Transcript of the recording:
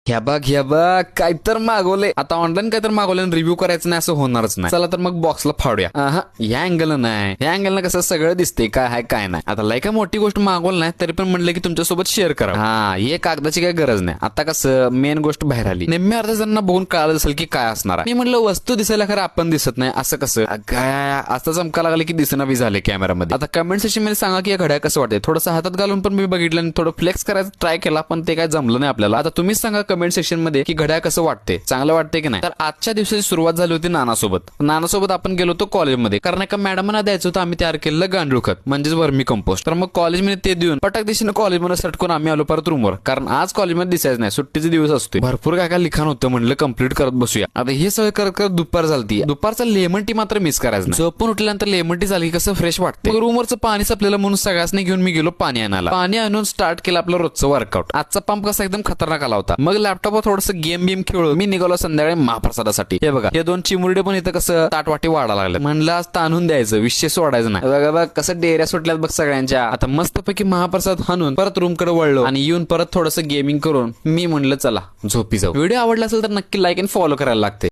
ह्या बघ काय तर मागवले. आता ऑनलाईन काय तर मागवले रिव्ह्यू करायचं नाही असं होणारच नाही. चला तर मग बॉक्सला फाडूया. या अँगल नाही, या अँगलनं कसं सगळं दिसते काय आहे काय नाही. आता लय काय मोठी गोष्ट मागवलं नाही तरी पण म्हणलं की तुमच्यासोबत शेअर करा. हे कागदाची काही गरज नाही. आता कसं मेन गोष्ट बाहेर आली. निम्म्या अर्ध्या जणांना बघून कळालं असेल की काय असणार. मी म्हणलं वस्तू दिसायला खरं आपण दिसत नाही असं कसं काय असं चमका लागले की दिसना बी झाले कॅमेरामध्ये. आता कमेंट सेक्शन मध्ये सांगा की या घड्या कसं वाटते. थोडंसं हातात घालून पण मी बघितलं आणि थोडं फ्लेक्स करायचं ट्राय केला पण ते काय जमलं नाही आपल्याला. आता तुम्हीच सांगा कमेंट सेक्शन मध्ये की घड्या कसं वाटते, चांगलं वाटते की नाही. तर आजच्या दिवसाची सुरुवात झाली होती नानासोबत आपण गेलो होतो कॉलेजमध्ये. कारण एका मॅडमांना द्यायचं होतं आम्ही तयार केलेलं गांडूळ खत म्हणजेच वर्मी कंपोस्ट. तर मग कॉलेजमध्ये ते देऊन पटक दिशेने कॉलेजमध्ये सटकून आम्ही आलो परत रूमवर. कारण आज कॉलेजमध्ये दिसायचं नाही, सुट्टीचे दिवस असतो. भरपूर काय काय लिखाण होतं, म्हणलं कम्प्लीट करत बसूया. आता हे सगळं करत करत दुपार झालती. दुपारचा लेमन टी मात्र मिस करायचं नाही. झोपून उठल्यानंतर लेमन टी झाली कसं फ्रेश वाटते. मग रूमवरचं पाणी संपलेलं म्हणून सगळ्यांनी घेऊन मी गेलो पाणी आणायला. पाणी आणून स्टार्ट केलं आपलं रोजचं वर्कआउट. आजचा पंप कसा एकदम खतरनाक आला होता. मग लॅपटॉपवर थोडंसं गेम खेळून मी निघालो संध्याकाळी महाप्रसादासाठी. हे बघा हे दोन चिमुरडे पण इथं कसं ताटवाटी वाढा लागले. म्हणलं आज ताणून द्यायचं, विषय सोडायचं नाही. बघा बघ कसं डेऱ्या सुटल्यात बघ सगळ्यांच्या. आता मस्तपैकी महाप्रसाद हाणून परत रूमकडे वळलो आणि येऊन परत थोडंसं गेमिंग करून मी म्हणलं चला झोपी जाऊ. व्हिडिओ आवडला असेल तर नक्की लाईक आणि फॉलो करायला लागते.